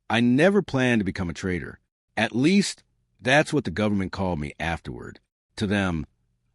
I never planned to become a traitor. At least, that's what the government called me afterward. To them,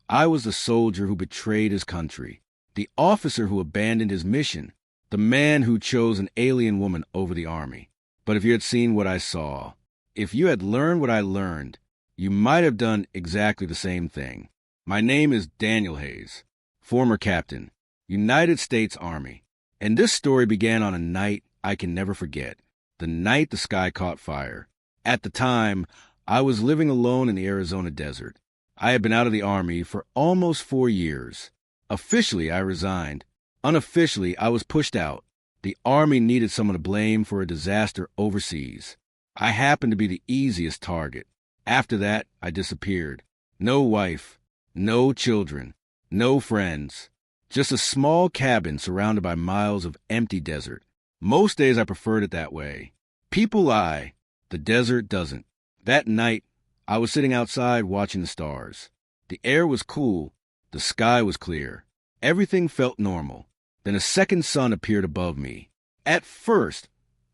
I was the soldier who betrayed his country, the officer who abandoned his mission, the man who chose an alien woman over the army. But if you had seen what I saw, if you had learned what I learned, you might have done exactly the same thing. My name is Daniel Hayes, former captain, United States Army. And this story began on a night I can never forget, the night the sky caught fire. At the time, I was living alone in the Arizona desert. I had been out of the Army for almost 4 years. Officially, I resigned. Unofficially, I was pushed out. The Army needed someone to blame for a disaster overseas. I happened to be the easiest target. After that, I disappeared. No wife, no children, no friends. Just a small cabin surrounded by miles of empty desert. Most days I preferred it that way. People lie. The desert doesn't. That night, I was sitting outside watching the stars. The air was cool. The sky was clear. Everything felt normal. Then a second sun appeared above me. At first,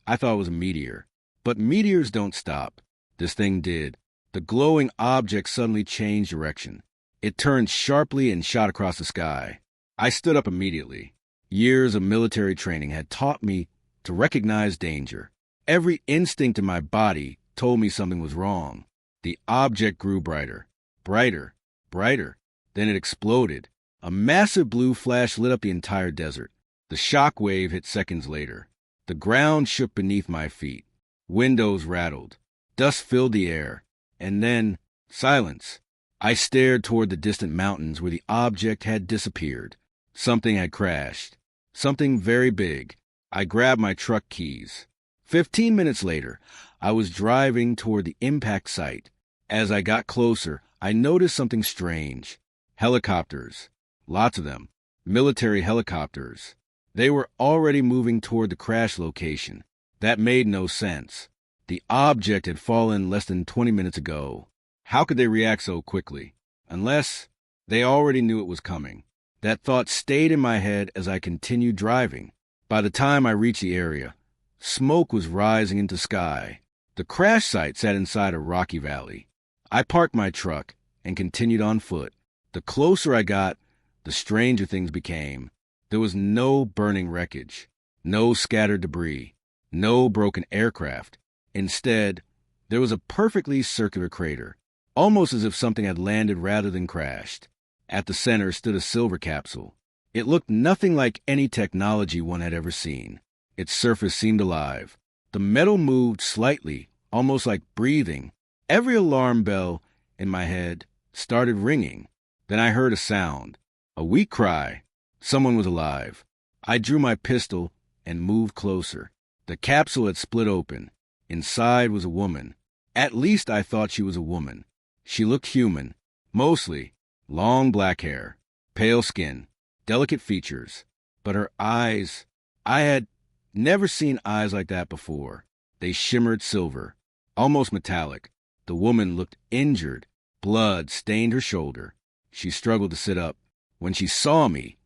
I thought it was a meteor. But meteors don't stop. This thing did. The glowing object suddenly changed direction. It turned sharply and shot across the sky. I stood up immediately. Years of military training had taught me to recognize danger. Every instinct in my body told me something was wrong. The object grew brighter, brighter, brighter. Then it exploded. A massive blue flash lit up the entire desert. The shock wave hit seconds later. The ground shook beneath my feet. Windows rattled. Dust filled the air. And then, silence. I stared toward the distant mountains where the object had disappeared. Something had crashed. Something very big. I grabbed my truck keys. 15 minutes later, I was driving toward the impact site. As I got closer, I noticed something strange. Helicopters. Lots of them. Military helicopters. They were already moving toward the crash location. That made no sense. The object had fallen less than 20 minutes ago. How could they react so quickly? Unless they already knew it was coming. That thought stayed in my head as I continued driving. By the time I reached the area, smoke was rising into the sky. The crash site sat inside a rocky valley. I parked my truck and continued on foot. The closer I got, the stranger things became. There was no burning wreckage, no scattered debris, no broken aircraft. Instead, there was a perfectly circular crater, almost as if something had landed rather than crashed. At the center stood a silver capsule. It looked nothing like any technology one had ever seen. Its surface seemed alive. The metal moved slightly, almost like breathing. Every alarm bell in my head started ringing. Then I heard a sound, a weak cry. Someone was alive. I drew my pistol and moved closer. The capsule had split open. Inside was a woman. At least I thought she was a woman. She looked human, mostly. Long black hair, pale skin, delicate features. But her eyes, I had never seen eyes like that before. They shimmered silver, almost metallic. The woman looked injured. Blood stained her shoulder. She struggled to sit up. When she saw me,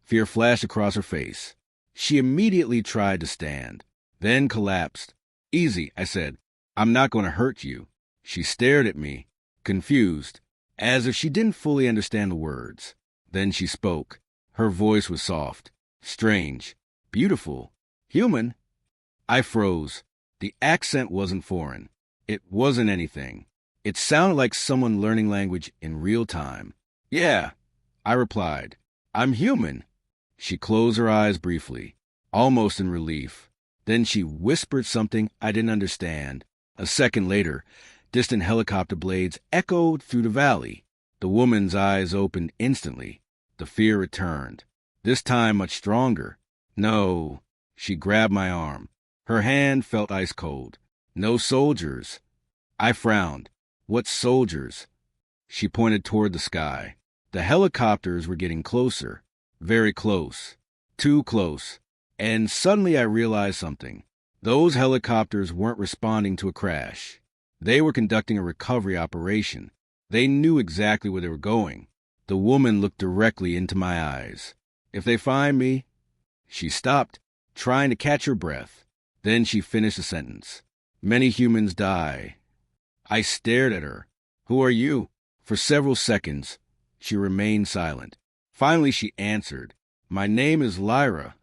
fear flashed across her face. She immediately tried to stand, then collapsed. "Easy," I said. "I'm not going to hurt you." She stared at me, confused, as if she didn't fully understand the words. Then she spoke. Her voice was soft, strange, beautiful, human. I froze. The accent wasn't foreign. It wasn't anything. It sounded like someone learning language in real time. "Yeah," I replied. "I'm human." She closed her eyes briefly, almost in relief. Then she whispered something I didn't understand. A second later, distant helicopter blades echoed through the valley. The woman's eyes opened instantly. The fear returned, this time much stronger. "No." She grabbed my arm. Her hand felt ice cold. "No soldiers." I frowned. "What soldiers?" She pointed toward the sky. The helicopters were getting closer, very close, too close. And suddenly I realized something. Those helicopters weren't responding to a crash. They were conducting a recovery operation. They knew exactly where they were going. The woman looked directly into my eyes. "If they find me..." She stopped, trying to catch her breath. Then she finished the sentence. Many humans die. I stared at her. Who are you? For several seconds, she remained silent. Finally, she answered. My name is Lyra.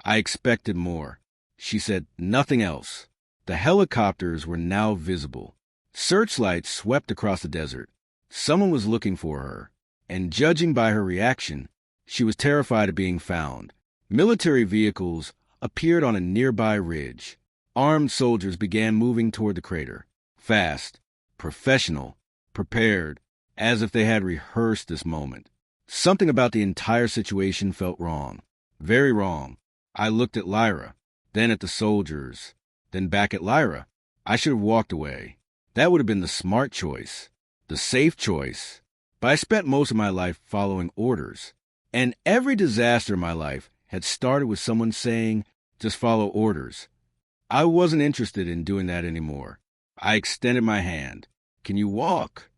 I expected more. She said nothing else. The helicopters were now visible. Searchlights swept across the desert. Someone was looking for her, and judging by her reaction, she was terrified of being found. Military vehicles appeared on a nearby ridge. Armed soldiers began moving toward the crater. Fast, professional, prepared, as if they had rehearsed this moment. Something about the entire situation felt wrong. Very wrong. I looked at Lyra, then at the soldiers, then back at Lyra. I should have walked away. That would have been the smart choice, the safe choice. But I spent most of my life following orders. And every disaster in my life had started with someone saying, just follow orders. I wasn't interested in doing that anymore. I extended my hand. Can you walk?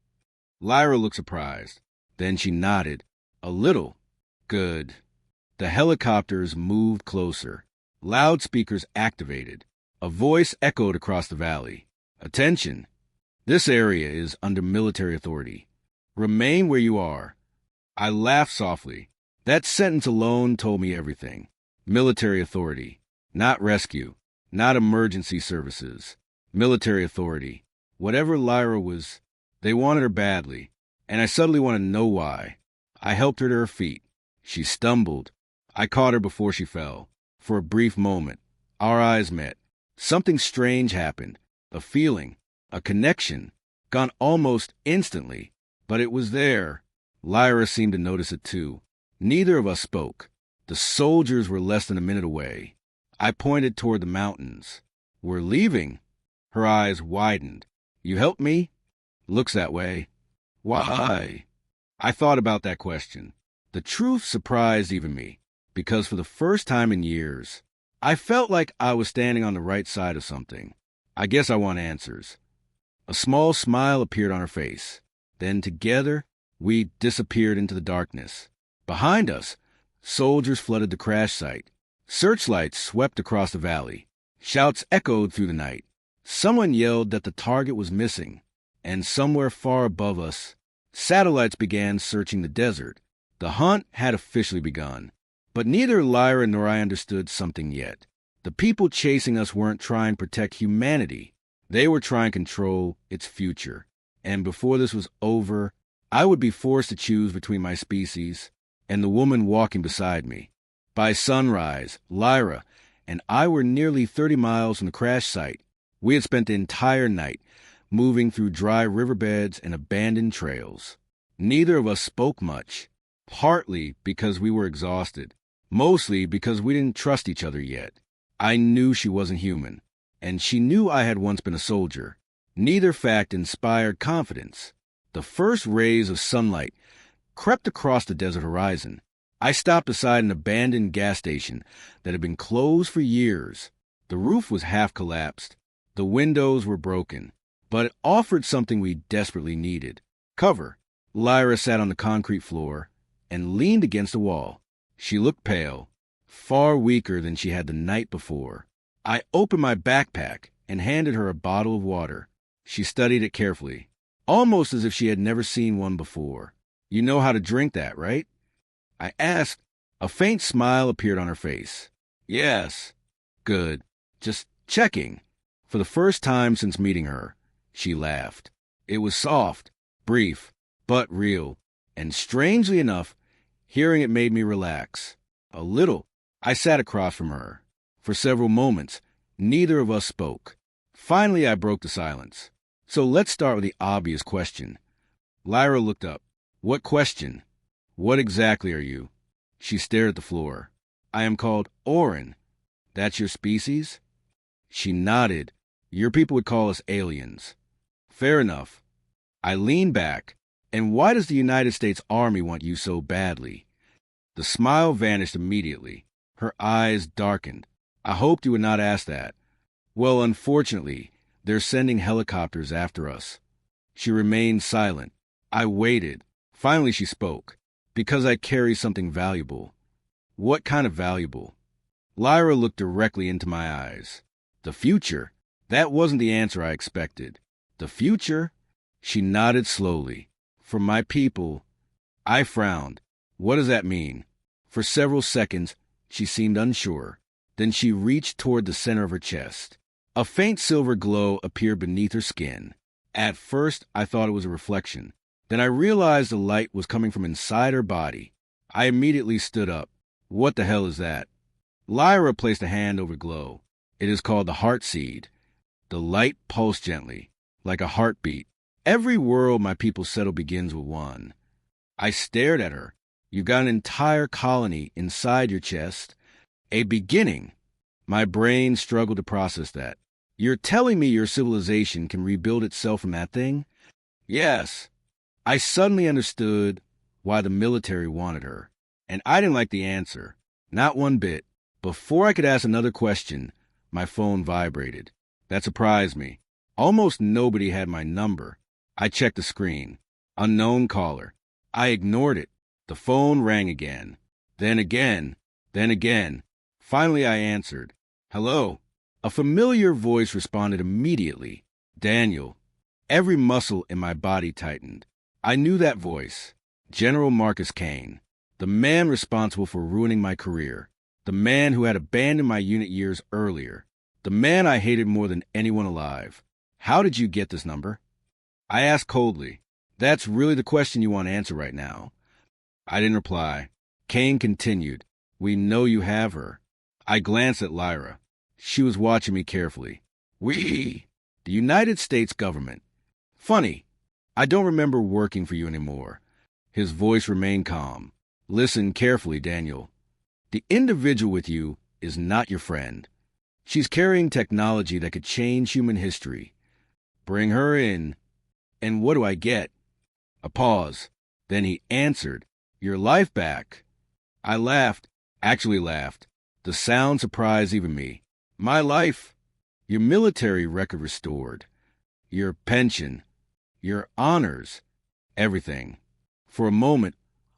Lyra looked surprised. Then she nodded. A little. Good. The helicopters moved closer. Loudspeakers activated. A voice echoed across the valley. Attention. This area is under military authority. Remain where you are. I laughed softly. That sentence alone told me everything. Military authority. Not rescue. Not emergency services. Military authority. Whatever Lyra was, they wanted her badly, and I suddenly wanted to know why. I helped her to her feet. She stumbled. I caught her before she fell. For a brief moment, our eyes met. Something strange happened. A feeling, a connection, gone almost instantly, but it was there. Lyra seemed to notice it too. Neither of us spoke. The soldiers were less than a minute away. I pointed toward the mountains. We're leaving. Her eyes widened. You help me? Looks that way. Why? I thought about that question. The truth surprised even me, because for the first time in years, I felt like I was standing on the right side of something. I guess I want answers. A small smile appeared on her face. Then together, we disappeared into the darkness. Behind us, soldiers flooded the crash site. Searchlights swept across the valley. Shouts echoed through the night. Someone yelled that the target was missing, and somewhere far above us, satellites began searching the desert. The hunt had officially begun, but neither Lyra nor I understood something yet. The people chasing us weren't trying to protect humanity. They were trying to control its future. And before this was over, I would be forced to choose between my species and the woman walking beside me. By sunrise, Lyra and I were nearly 30 miles from the crash site. We had spent the entire night moving through dry riverbeds and abandoned trails. Neither of us spoke much, partly because we were exhausted, mostly because we didn't trust each other yet. I knew she wasn't human, and she knew I had once been a soldier. Neither fact inspired confidence. The first rays of sunlight crept across the desert horizon. I stopped beside an abandoned gas station that had been closed for years. The roof was half collapsed. The windows were broken, but it offered something we desperately needed. Cover. Lyra sat on the concrete floor and leaned against the wall. She looked pale, far weaker than she had the night before. I opened my backpack and handed her a bottle of water. She studied it carefully, almost as if she had never seen one before. You know how to drink that, right? I asked. A faint smile appeared on her face. Yes. Good. Just checking. For the first time since meeting her, she laughed. It was soft, brief, but real. And strangely enough, hearing it made me relax. A little. I sat across from her. For several moments, neither of us spoke. Finally, I broke the silence. So let's start with the obvious question. Lyra looked up. What question? What exactly are you? She stared at the floor. I am called Orin. That's your species? She nodded. Your people would call us aliens. Fair enough. I leaned back. And why does the United States Army want you so badly? The smile vanished immediately. Her eyes darkened. I hoped you would not ask that. Well, unfortunately, they're sending helicopters after us. She remained silent. I waited. Finally, she spoke. Because I carry something valuable. What kind of valuable? Lyra looked directly into my eyes. The future. That wasn't the answer I expected. The future? She nodded slowly. For my people. I frowned. What does that mean? For several seconds, she seemed unsure. Then she reached toward the center of her chest. A faint silver glow appeared beneath her skin. At first, I thought it was a reflection. Then I realized the light was coming from inside her body. I immediately stood up. What the hell is that? Lyra placed a hand over the glow. It is called the heart seed. The light pulsed gently, like a heartbeat. Every world my people settle begins with one. I stared at her. You've got an entire colony inside your chest. A beginning. My brain struggled to process that. You're telling me your civilization can rebuild itself from that thing? Yes. I suddenly understood why the military wanted her. And I didn't like the answer. Not one bit. Before I could ask another question, my phone vibrated. That surprised me. Almost nobody had my number. I checked the screen. Unknown caller. I ignored it. The phone rang again. Then again. Then again. Finally I answered. Hello. A familiar voice responded immediately. Daniel. Every muscle in my body tightened. I knew that voice. General Marcus Kane. The man responsible for ruining my career. The man who had abandoned my unit years earlier. The man I hated more than anyone alive. How did you get this number? I asked coldly. That's really the question you want to answer right now. I didn't reply. Kane continued. We know you have her. I glanced at Lyra. She was watching me carefully. We, the United States government. Funny, I don't remember working for you anymore. His voice remained calm. Listen carefully, Daniel. The individual with you is not your friend. She's carrying technology that could change human history. Bring her in. And what do I get? A pause. Then he answered, Your life back. I laughed, actually laughed. The sound surprised even me. My life. Your military record restored. Your pension. Your honors. Everything. For a moment,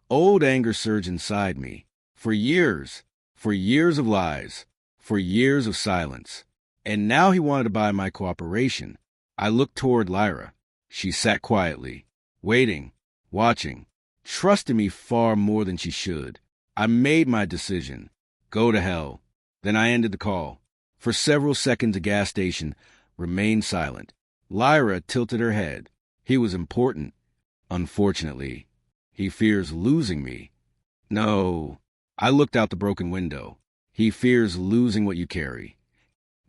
old anger surged inside me. For years of lies, for years of silence. And now he wanted to buy my cooperation. I looked toward Lyra. She sat quietly, waiting, watching, trusting me far more than she should. I made my decision. Go to hell. Then I ended the call. For several seconds, the gas station remained silent. Lyra tilted her head. He was important. Unfortunately, he fears losing me. No. I looked out the broken window. He fears losing what you carry.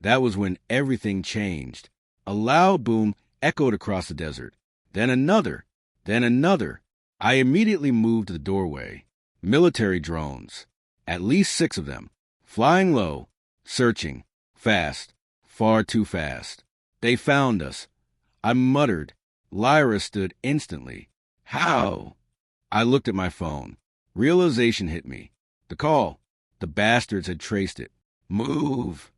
That was when everything changed. A loud boom echoed across the desert. Then another. Then another. I immediately moved to the doorway. Military drones. At least 6 of them. Flying low. Searching. Fast. Far too fast. They found us. I muttered. Lyra stood instantly. How? I looked at my phone. Realization hit me. The call. The bastards had traced it. Move.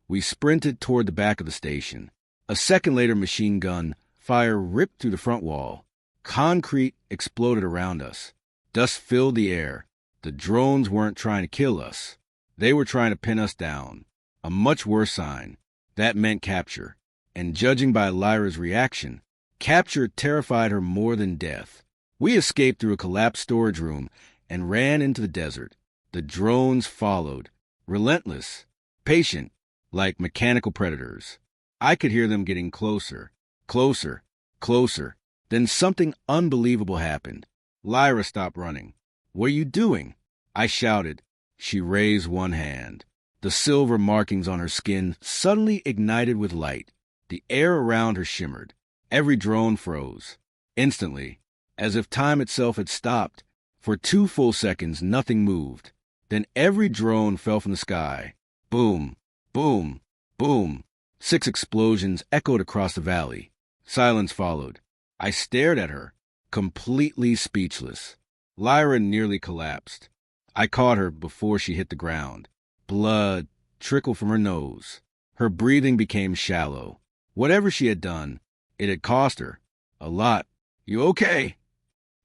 We sprinted toward the back of the station. A second later, machine gun fire ripped through the front wall. Concrete exploded around us. Dust filled the air. The drones weren't trying to kill us. They were trying to pin us down. A much worse sign. That meant capture. And judging by Lyra's reaction, capture terrified her more than death. We escaped through a collapsed storage room and ran into the desert. The drones followed, relentless, patient, like mechanical predators. I could hear them getting closer, closer, closer. Then something unbelievable happened. Lyra stopped running. What are you doing? I shouted. She raised one hand. The silver markings on her skin suddenly ignited with light. The air around her shimmered. Every drone froze. Instantly, as if time itself had stopped. For 2 full seconds, nothing moved. Then every drone fell from the sky. Boom, boom, boom. 6 explosions echoed across the valley. Silence followed. I stared at her, completely speechless. Lyra nearly collapsed. I caught her before she hit the ground. Blood trickled from her nose. Her breathing became shallow. Whatever she had done, it had cost her. A lot. You okay?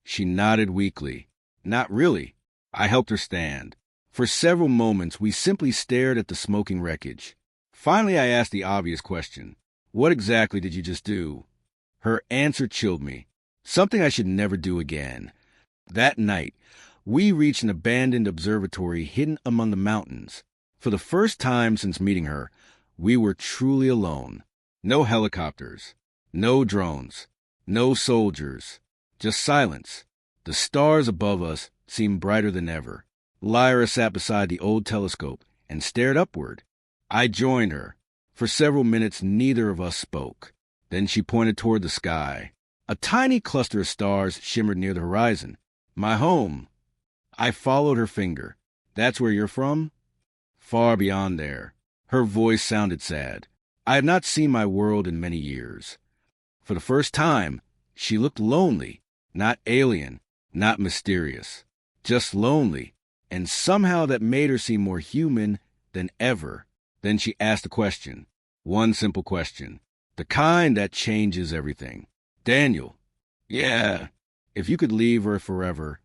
She nodded weakly. Not really. I helped her stand. For several moments, we simply stared at the smoking wreckage. Finally, I asked the obvious question. What exactly did you just do? Her answer chilled me. Something I should never do again. That night, we reached an abandoned observatory hidden among the mountains. For the first time since meeting her, we were truly alone. No helicopters, no drones, no soldiers, just silence. The stars above us seemed brighter than ever. Lyra sat beside the old telescope and stared upward. I joined her. For several minutes, neither of us spoke. Then she pointed toward the sky. A tiny cluster of stars shimmered near the horizon. My home. I followed her finger. That's where you're from? Far beyond there. Her voice sounded sad. I had not seen my world in many years. For the first time, she looked lonely, not alien, not mysterious, just lonely, and somehow that made her seem more human than ever. Then she asked a question, one simple question, the kind that changes everything. Daniel. Yeah. If you could leave her forever,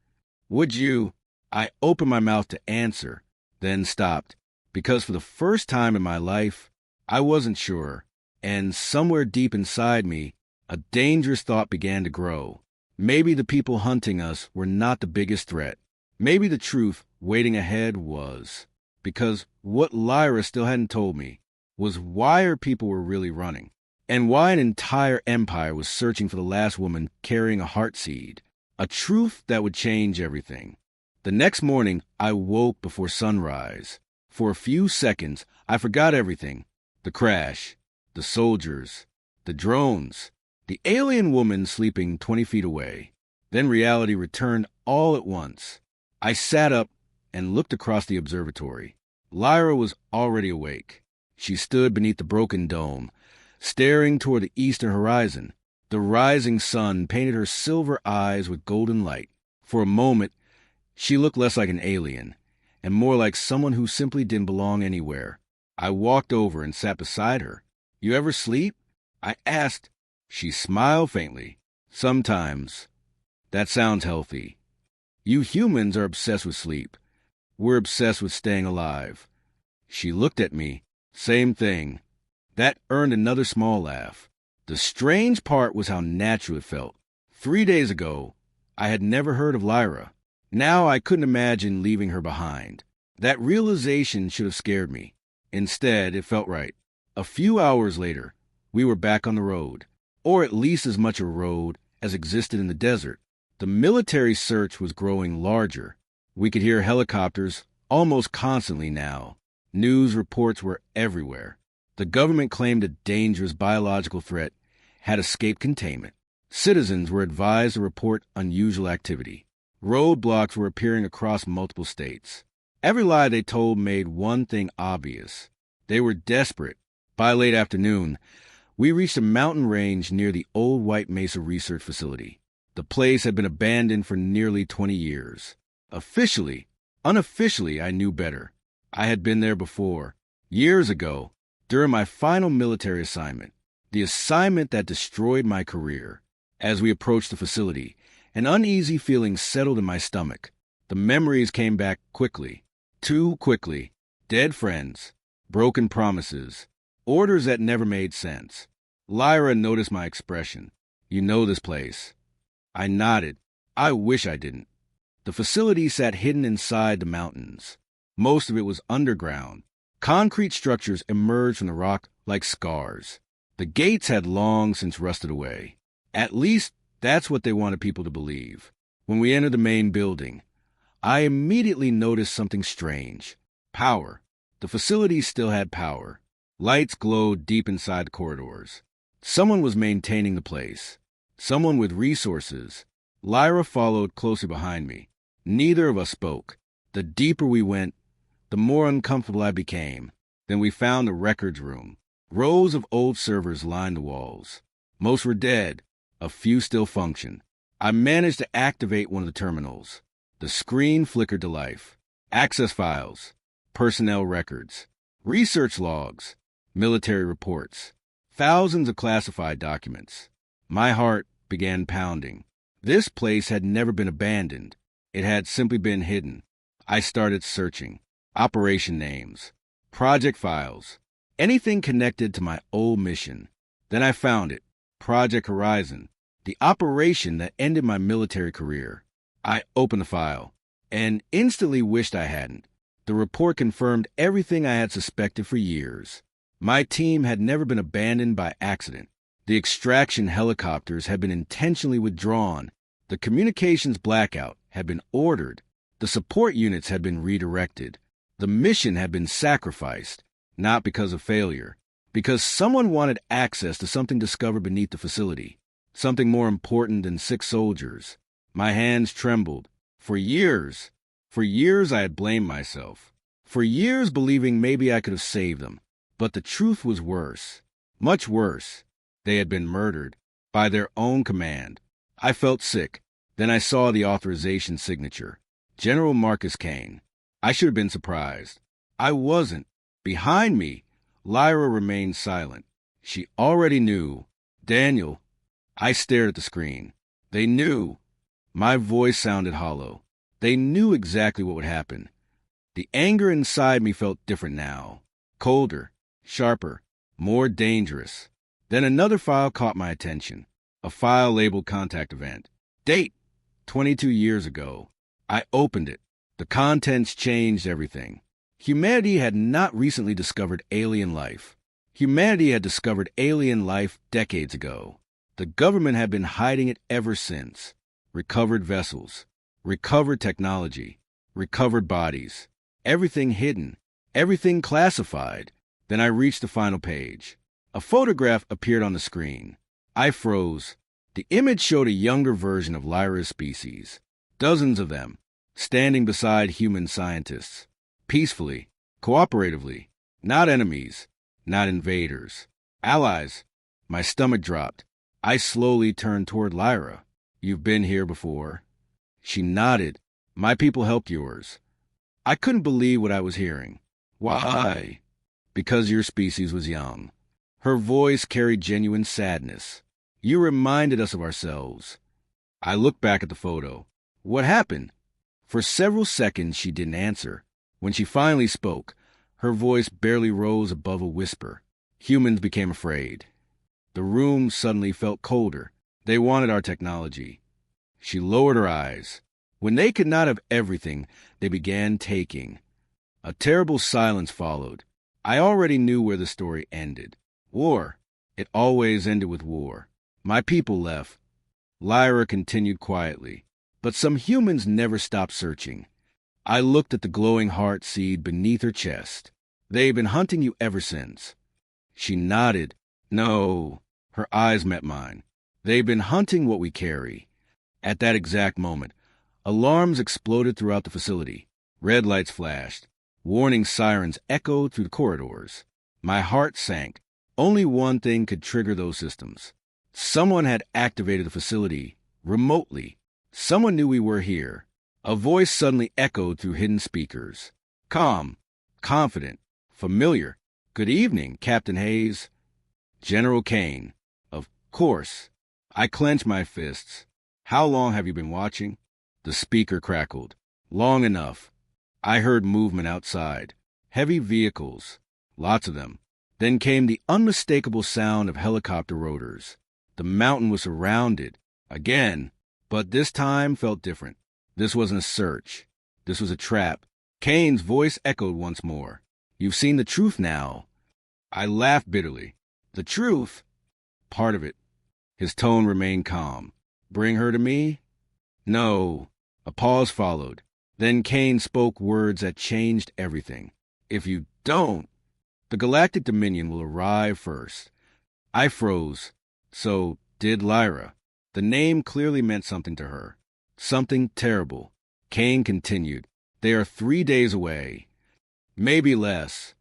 would you? I opened my mouth to answer, then stopped, because for the first time in my life, I wasn't sure, and somewhere deep inside me, a dangerous thought began to grow. Maybe the people hunting us were not the biggest threat. Maybe the truth waiting ahead was. Because what Lyra still hadn't told me was why her people were really running, and why an entire empire was searching for the last woman carrying a heart seed, a truth that would change everything. The next morning, I woke before sunrise. For a few seconds, I forgot everything. The crash, the soldiers, the drones, the alien woman sleeping 20 feet away. Then reality returned all at once. I sat up and looked across the observatory. Lyra was already awake. She stood beneath the broken dome, staring toward the eastern horizon. The rising sun painted her silver eyes with golden light. For a moment, she looked less like an alien, and more like someone who simply didn't belong anywhere. I walked over and sat beside her. You ever sleep? I asked. She smiled faintly. Sometimes. That sounds healthy. You humans are obsessed with sleep. We're obsessed with staying alive. She looked at me. Same thing. That earned another small laugh. The strange part was how natural it felt. 3 days ago, I had never heard of Lyra. Now I couldn't imagine leaving her behind. That realization should have scared me. Instead, it felt right. A few hours later, we were back on the road, or at least as much a road as existed in the desert. The military search was growing larger. We could hear helicopters almost constantly now. News reports were everywhere. The government claimed a dangerous biological threat had escaped containment. Citizens were advised to report unusual activity. Roadblocks were appearing across multiple states. Every lie they told made one thing obvious. They were desperate. By late afternoon, we reached a mountain range near the old White Mesa Research Facility. The place had been abandoned for nearly 20 years. Officially, unofficially, I knew better. I had been there before, years ago, during my final military assignment, the assignment that destroyed my career. As we approached the facility, an uneasy feeling settled in my stomach. The memories came back quickly, too quickly. Dead friends, broken promises, orders that never made sense. Lyra noticed my expression. You know this place. I nodded. I wish I didn't. The facility sat hidden inside the mountains. Most of it was underground. Concrete structures emerged from the rock like scars. The gates had long since rusted away. At least that's what they wanted people to believe. When we entered the main building, I immediately noticed something strange. Power. The facility still had power. Lights glowed deep inside the corridors. Someone was maintaining the place. Someone with resources. Lyra followed closely behind me. Neither of us spoke. The deeper we went, the more uncomfortable I became. Then we found the records room. Rows of old servers lined the walls. Most were dead. A few still functioned. I managed to activate one of the terminals. The screen flickered to life. Access files, personnel records, research logs, military reports, thousands of classified documents. My heart began pounding. This place had never been abandoned. It had simply been hidden. I started searching. Operation names, project files, anything connected to my old mission. Then I found it, Project Horizon, the operation that ended my military career. I opened the file and instantly wished I hadn't. The report confirmed everything I had suspected for years. My team had never been abandoned by accident. The extraction helicopters had been intentionally withdrawn. The communications blackout had been ordered. The support units had been redirected. The mission had been sacrificed, not because of failure, because someone wanted access to something discovered beneath the facility, something more important than 6 soldiers. My hands trembled. For years I had blamed myself. For years believing maybe I could have saved them. But the truth was worse, much worse. They had been murdered by their own command. I felt sick. Then I saw the authorization signature. General Marcus Kane. I should have been surprised. I wasn't. Behind me, Lyra remained silent. She already knew. Daniel. I stared at the screen. They knew. My voice sounded hollow. They knew exactly what would happen. The anger inside me felt different now. Colder, sharper, more dangerous. Then another file caught my attention. A file labeled Contact Event. Date: 22 years ago. I opened it. The contents changed everything. Humanity had not recently discovered alien life. Humanity had discovered alien life decades ago. The government had been hiding it ever since. Recovered vessels, recovered technology, recovered bodies. Everything hidden, everything classified. Then I reached the final page. A photograph appeared on the screen. I froze. The image showed a younger version of Lyra's species. Dozens of them, standing beside human scientists. Peacefully, cooperatively. Not enemies, not invaders. Allies. My stomach dropped. I slowly turned toward Lyra. You've been here before. She nodded. My people helped yours. I couldn't believe what I was hearing. Why? Because your species was young. Her voice carried genuine sadness. You reminded us of ourselves. I looked back at the photo. What happened? For several seconds she didn't answer. When she finally spoke, her voice barely rose above a whisper. Humans became afraid. The room suddenly felt colder. They wanted our technology. She lowered her eyes. When they could not have everything, they began taking. A terrible silence followed. I already knew where the story ended. War. It always ended with war. My people left. Lyra continued quietly. But some humans never stopped searching. I looked at the glowing heart seed beneath her chest. They've been hunting you ever since. She nodded. No. Her eyes met mine. They've been hunting what we carry. At that exact moment, alarms exploded throughout the facility. Red lights flashed. Warning sirens echoed through the corridors. My heart sank. Only one thing could trigger those systems. Someone had activated the facility, remotely. Someone knew we were here. A voice suddenly echoed through hidden speakers. Calm, confident, familiar. Good evening, Captain Hayes. General Kane. Of course. I clenched my fists. How long have you been watching? The speaker crackled. Long enough. I heard movement outside. Heavy vehicles. Lots of them. Then came the unmistakable sound of helicopter rotors. The mountain was surrounded. Again. But this time felt different. This wasn't a search. This was a trap. Kane's voice echoed once more. You've seen the truth now. I laughed bitterly. The truth? Part of it. His tone remained calm. Bring her to me? No. A pause followed. Then Kane spoke words that changed everything. If you don't, the Galactic Dominion will arrive first. I froze. So did Lyra. The name clearly meant something to her. Something terrible. Kane continued. They are 3 days away. Maybe less.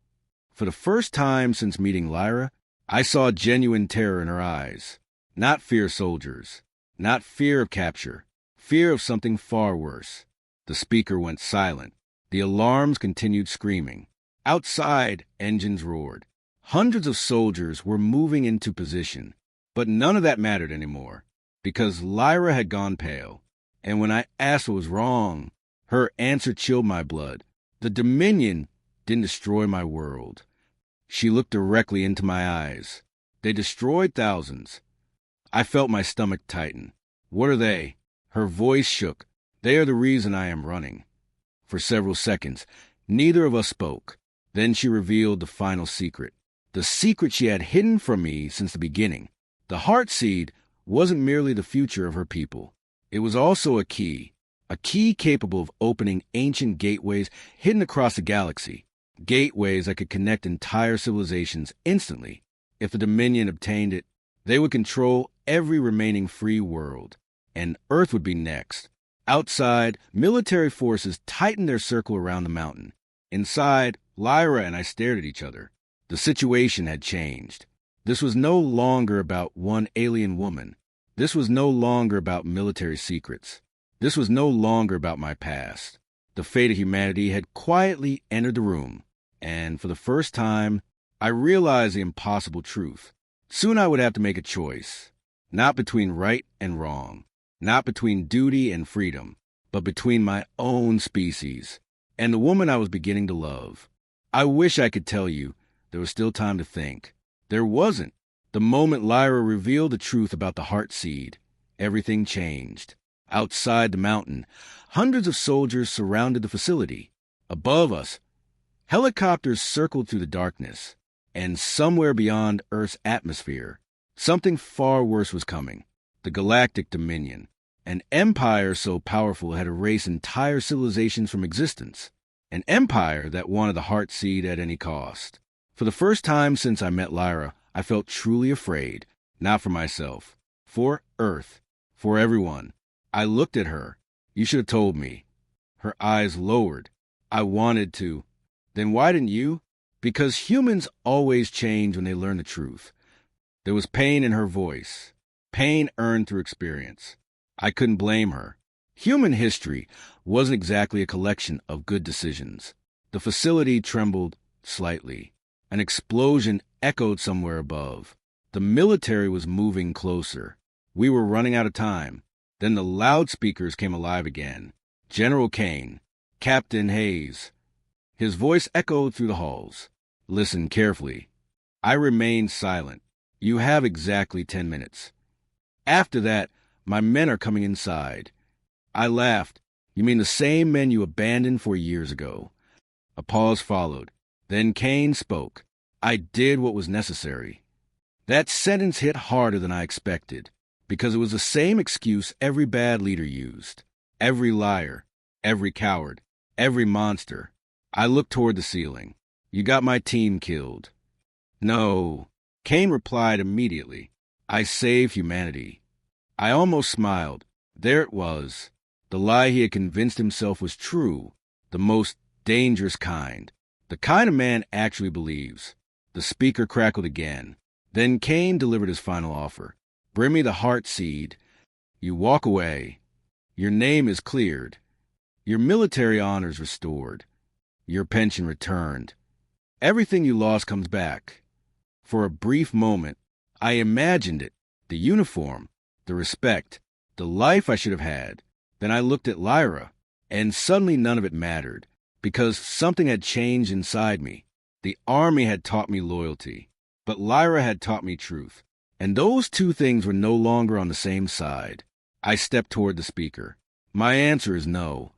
For the first time since meeting Lyra, I saw genuine terror in her eyes. Not fear of soldiers. Not fear of capture. Fear of something far worse. The speaker went silent. The alarms continued screaming. Outside, engines roared. Hundreds of soldiers were moving into position. But none of that mattered anymore, because Lyra had gone pale. And when I asked what was wrong, her answer chilled my blood. The Dominion didn't destroy my world. She looked directly into my eyes. They destroyed thousands. I felt my stomach tighten. What are they? Her voice shook. They are the reason I am running. For several seconds, neither of us spoke. Then she revealed the final secret. The secret she had hidden from me since the beginning. The heart seed wasn't merely the future of her people. It was also a key capable of opening ancient gateways hidden across the galaxy. Gateways that could connect entire civilizations instantly. If the Dominion obtained it, they would control every remaining free world, and Earth would be next. Outside, military forces tightened their circle around the mountain. Inside, Lyra and I stared at each other. The situation had changed. This was no longer about one alien woman. This was no longer about military secrets. This was no longer about my past. The fate of humanity had quietly entered the room, and for the first time, I realized the impossible truth. Soon I would have to make a choice, not between right and wrong, not between duty and freedom, but between my own species and the woman I was beginning to love. I wish I could tell you there was still time to think. There wasn't. The moment Lyra revealed the truth about the heart seed, everything changed. Outside the mountain, hundreds of soldiers surrounded the facility. Above us, helicopters circled through the darkness, and somewhere beyond Earth's atmosphere, something far worse was coming. The Galactic Dominion, an empire so powerful it had erased entire civilizations from existence. An empire that wanted the heart seed at any cost. For the first time since I met Lyra, I felt truly afraid, not for myself, for Earth, for everyone. I looked at her. You should have told me. Her eyes lowered. I wanted to. Then why didn't you? Because humans always change when they learn the truth. There was pain in her voice, pain earned through experience. I couldn't blame her. Human history wasn't exactly a collection of good decisions. The facility trembled slightly. An explosion echoed somewhere above. The military was moving closer. We were running out of time. Then the loudspeakers came alive again. General Kane, Captain Hayes. His voice echoed through the halls. Listen carefully. I remained silent. You have exactly 10 minutes. After that, my men are coming inside. I laughed. You mean the same men you abandoned 4 years ago? A pause followed. Then Kane spoke. I did what was necessary. That sentence hit harder than I expected, because it was the same excuse every bad leader used. Every liar, every coward, every monster. I looked toward the ceiling. You got my team killed. No, Kane replied immediately. I saved humanity. I almost smiled. There it was. The lie he had convinced himself was true. The most dangerous kind. The kind a man actually believes. The speaker crackled again. Then Kane delivered his final offer. Bring me the heart seed. You walk away. Your name is cleared. Your military honors restored. Your pension returned. Everything you lost comes back. For a brief moment, I imagined it. The uniform, the respect, the life I should have had. Then I looked at Lyra, and suddenly none of it mattered, because something had changed inside me. The army had taught me loyalty, but Lyra had taught me truth. And those two things were no longer on the same side. I stepped toward the speaker. My answer is no.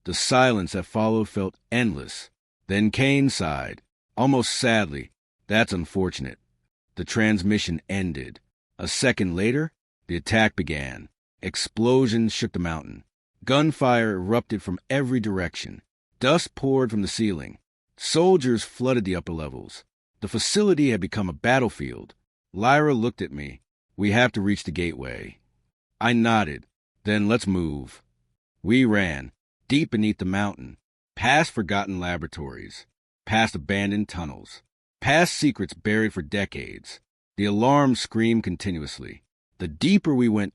The silence that followed felt endless. Then Kane sighed, almost sadly. That's unfortunate. The transmission ended. A second later, the attack began. Explosions shook the mountain. Gunfire erupted from every direction. Dust poured from the ceiling. Soldiers flooded the upper levels. The facility had become a battlefield. Lyra looked at me. We have to reach the gateway. I nodded. Then let's move. We ran, deep beneath the mountain, past forgotten laboratories, past abandoned tunnels, past secrets buried for decades. The alarm screamed continuously. The deeper we went,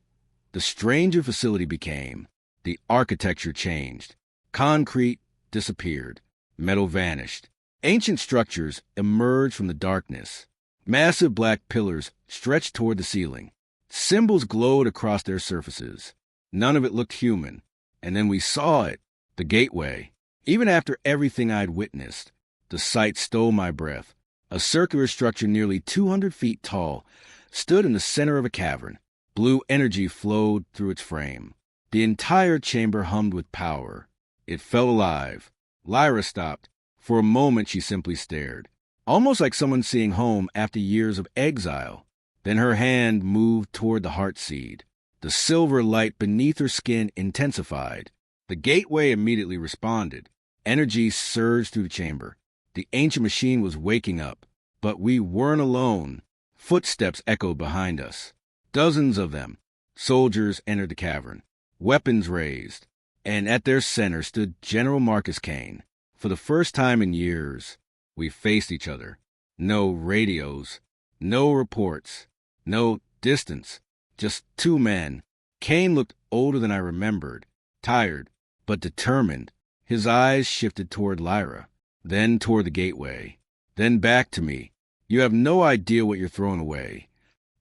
the stranger facility became. The architecture changed. Concrete disappeared. Metal vanished. Ancient structures emerged from the darkness. Massive black pillars stretched toward the ceiling. Symbols glowed across their surfaces. None of it looked human. And then we saw it, the gateway. Even after everything I'd witnessed, the sight stole my breath. A circular structure nearly 200 feet tall stood in the center of a cavern. Blue energy flowed through its frame. The entire chamber hummed with power. It felt alive. Lyra stopped. For a moment she simply stared, almost like someone seeing home after years of exile. Then her hand moved toward the heart seed. The silver light beneath her skin intensified. The gateway immediately responded. Energy surged through the chamber. The ancient machine was waking up. But we weren't alone. Footsteps echoed behind us. Dozens of them. Soldiers entered the cavern, weapons raised, and at their center stood General Marcus Kane. For the first time in years, we faced each other. No radios, no reports, no distance. Just two men. Kane looked older than I remembered, tired, but determined. His eyes shifted toward Lyra, then toward the gateway, then back to me. You have no idea what you're throwing away.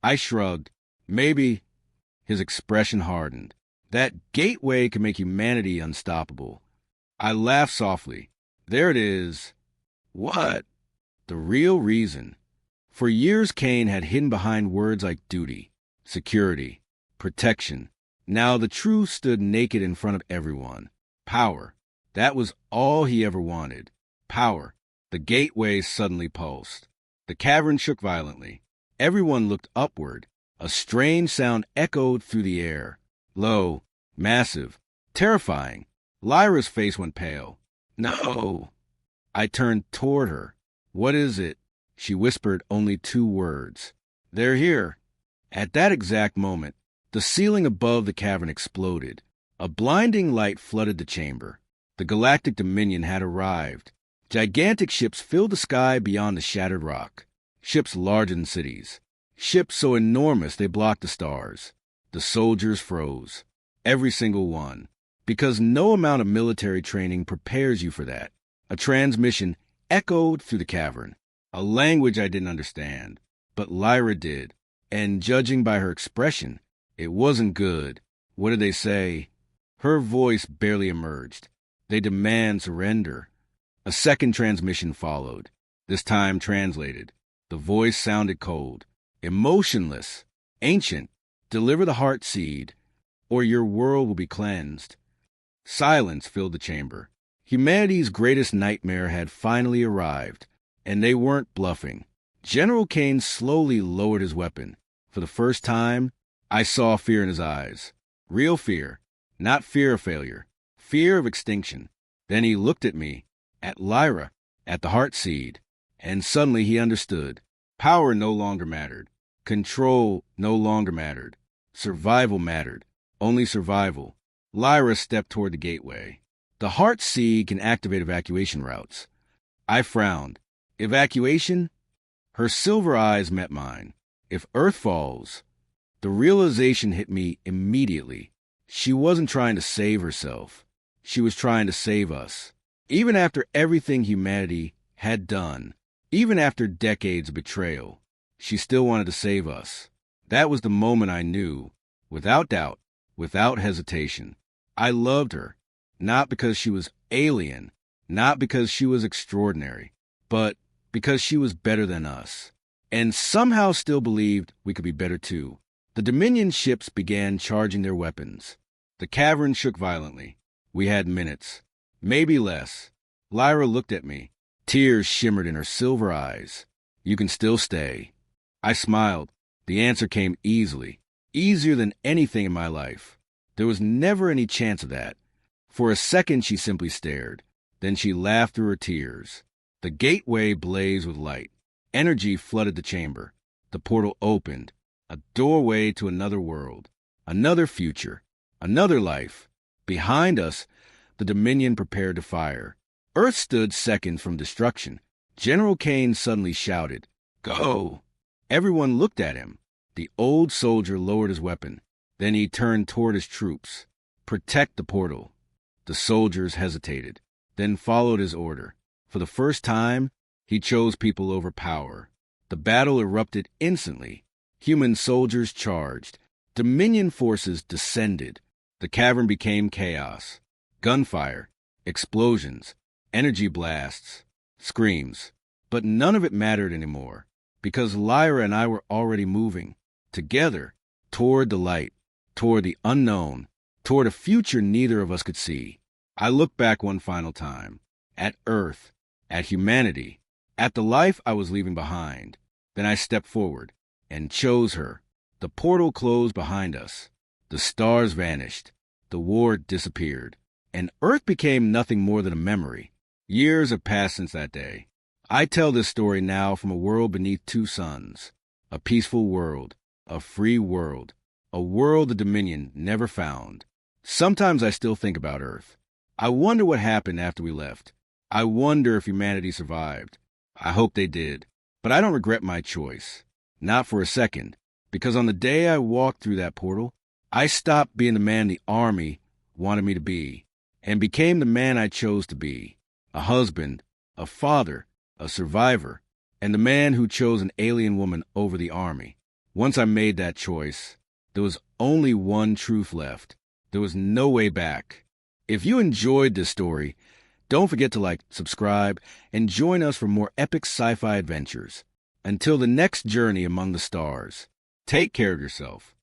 I shrugged. Maybe. His expression hardened. That gateway can make humanity unstoppable. I laughed softly. There it is. What? The real reason. For years, Kane had hidden behind words like duty, security, protection. Now the truth stood naked in front of everyone. Power. That was all he ever wanted. Power. The gateway suddenly pulsed. The cavern shook violently. Everyone looked upward. A strange sound echoed through the air. Low, massive, terrifying. Lyra's face went pale. No. I turned toward her. What is it? She whispered only two words. They're here. At that exact moment, the ceiling above the cavern exploded. A blinding light flooded the chamber. The galactic dominion had arrived. Gigantic ships filled the sky beyond the shattered rock. Ships larger than cities. Ships so enormous they blocked the stars. The soldiers froze. Every single one. Because no amount of military training prepares you for that. A transmission echoed through the cavern. A language I didn't understand. But Lyra did. And judging by her expression, it wasn't good. What did they say? Her voice barely emerged. They demand surrender. A second transmission followed, this time translated. The voice sounded cold, emotionless, ancient. Deliver the heart seed, or your world will be cleansed. Silence filled the chamber. Humanity's greatest nightmare had finally arrived, and they weren't bluffing. General Kane slowly lowered his weapon. For the first time, I saw fear in his eyes. Real fear, not fear of failure, fear of extinction. Then he looked at me, at Lyra, at the heart seed, and suddenly he understood. Power no longer mattered. Control no longer mattered. Survival mattered. Only survival. Lyra stepped toward the gateway. The heart seed can activate evacuation routes. I frowned. Evacuation? Her silver eyes met mine. If Earth falls, the realization hit me immediately. She wasn't trying to save herself. She was trying to save us. Even after everything humanity had done, even after decades of betrayal, she still wanted to save us. That was the moment I knew, without doubt, without hesitation. I loved her, not because she was alien, not because she was extraordinary, but because she was better than us, and somehow still believed we could be better too. The Dominion ships began charging their weapons. The cavern shook violently. We had minutes, maybe less. Lyra looked at me. Tears shimmered in her silver eyes. You can still stay. I smiled. The answer came easily, easier than anything in my life. There was never any chance of that. For a second she simply stared. Then she laughed through her tears. The gateway blazed with light. Energy flooded the chamber. The portal opened. A doorway to another world. Another future. Another life. Behind us, the Dominion prepared to fire. Earth stood seconds from destruction. General Kane suddenly shouted, "Go!" Everyone looked at him. The old soldier lowered his weapon. Then he turned toward his troops. "Protect the portal." The soldiers hesitated, then followed his order. For the first time, he chose people over power. The battle erupted instantly. Human soldiers charged. Dominion forces descended. The cavern became chaos. Gunfire, explosions, energy blasts, screams. But none of it mattered anymore, because Lyra and I were already moving, together, toward the light, toward the unknown, toward a future neither of us could see. I looked back one final time, at Earth, at humanity, at the life I was leaving behind. Then I stepped forward and chose her. The portal closed behind us. The stars vanished. The war disappeared. And Earth became nothing more than a memory. Years have passed since that day. I tell this story now from a world beneath two suns. A peaceful world. A free world. A world the Dominion never found. Sometimes I still think about Earth. I wonder what happened after we left. I wonder if humanity survived. I hope they did. But I don't regret my choice. Not for a second. Because on the day I walked through that portal, I stopped being the man the Army wanted me to be, and became the man I chose to be. A husband, a father, a survivor, and the man who chose an alien woman over the Army. Once I made that choice, there was only one truth left. There was no way back. If you enjoyed this story, don't forget to like, subscribe, and join us for more epic sci-fi adventures. Until the next journey among the stars, take care of yourself.